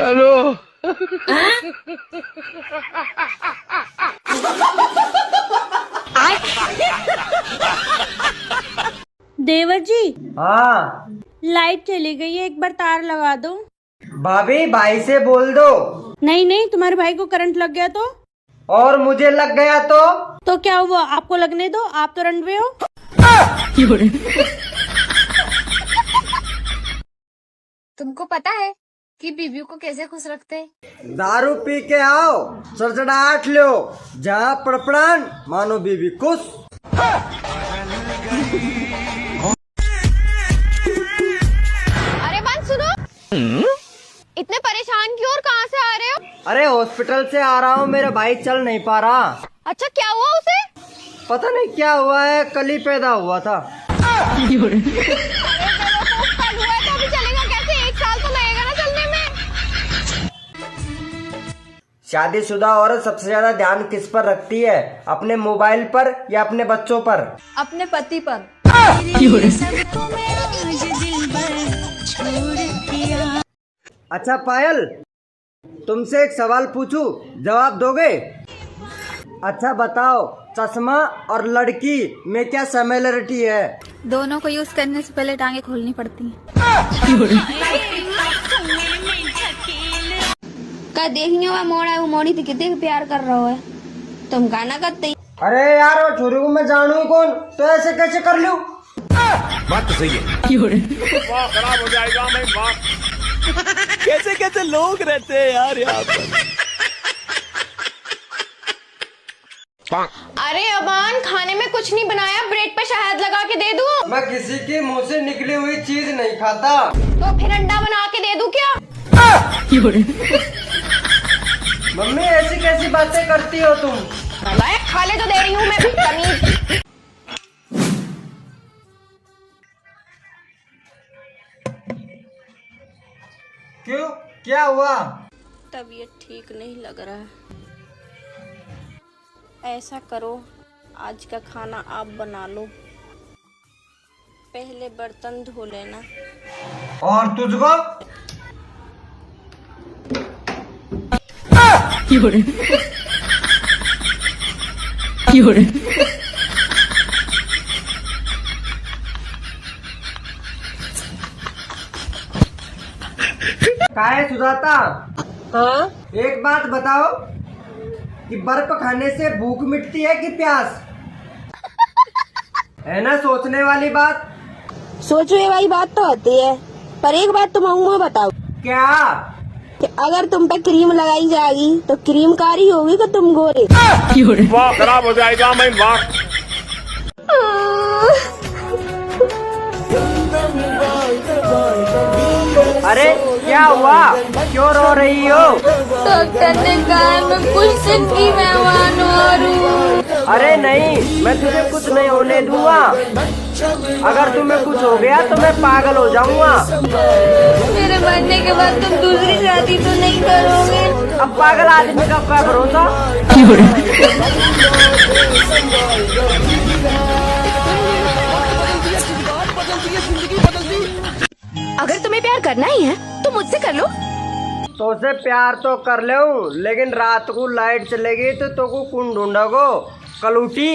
Hello. देवर जी, हाँ light चली गई है, एक बार तार लगा दो। भाभी, भाई से बोल दो। नहीं नहीं, तुम्हारे भाई को करंट लग गया तो? और मुझे लग गया तो क्या हुआ? आपको लगने दो, आप तो रनवे हो। तुमको पता है कि बीबी को कैसे खुश रखते हैं? दारू पी के आओ, सड़सड़ाहट लो, जहाँ पड़पड़ान मानो बीबी खुश। अरे बात सुनो, इतने परेशान क्यों और कहाँ से आ रहे हो? अरे हॉस्पिटल से आ रहा हूँ, मेरा भाई चल नहीं पा रहा। अच्छा, क्या हुआ उसे? पता नहीं क्या हुआ है, कल ही पैदा हुआ था। कल हुआ है तो अभी चलेगा कैसे? 1 साल तो लगेगा ना चलने में। शादीशुदा औरत सबसे ज्यादा ध्यान किस पर रखती है? अपने मोबाइल पर या अपने बच्चों पर? अपने पति पर। अच्छा पायल, तुमसे एक सवाल पूछूं, जवाब दोगे? अच्छा बताओ, चश्मा और लड़की में क्या सिमिलरिटी है? दोनों को यूज करने से पहले टांगे खोलनी पड़ती हैं। का देखने हुआ मोड़ है, वो मोड़ी थी कितने प्यार कर रहा है, तुम गाना करते ही। अरे यार, वो छोरी को मैं जानू कौन, तो ऐसे कैसे कर लूं? बात तो सही है। वाह, खराब हो जाएगा मैं। वाह, कैसे कैसे लोग रहते हैं यार यहाँ पर। अरे अबान, खाने में कुछ नहीं बनाया, ब्रेड पे शहद लगा के दे दूं? मैं किसी के मुंह से निकली हुई चीज नहीं खाता। तो फिर अंडा बना के दे दूं क्या? मम्मी, ऐसी कैसी बातें करती हो तुम? खा ले तो दे रही हूँ मैं, बदतमीज। क्यों, क्या हुआ? तबीयत ठीक नहीं लग रहा। ऐसा करो, आज का खाना आप बना लो, पहले बर्तन धो लेना। और तुझको? काहे सुजाता? हाँ? एक बात बताओ कि बर्फ खाने से भूख मिटती है कि प्यास? है ना सोचने वाली बात। सोचने वाली बात तो होती है, पर एक बात तुम मुँह बताओ। क्या? कि अगर तुम पे क्रीम लगाई जाएगी तो क्रीम कारी होगी कि तुम गोरे? वाह, खराब हो जाएगा मैं। वाह। अरे क्या हुआ, क्यों रो रही हो? डॉक्टर ने कहा मैं कुछ दिन की मेहमान हूँ। अरे नहीं, मैं तुझे कुछ नहीं होने दूंगा। अगर तुम्हें कुछ हो गया तो मैं पागल हो जाऊंगा। मेरे मरने के बाद तुम दूसरी शादी तो नहीं करोगे? अब पागल आदमी का क्या भरोसा? अगर तुम्हें प्यार करना ही है तो मुझसे कर लो। तो उसे प्यार तो कर ले, लेकिन रात को लाइट चलेगी तो को कौन ढूंढोगो? कलूटी।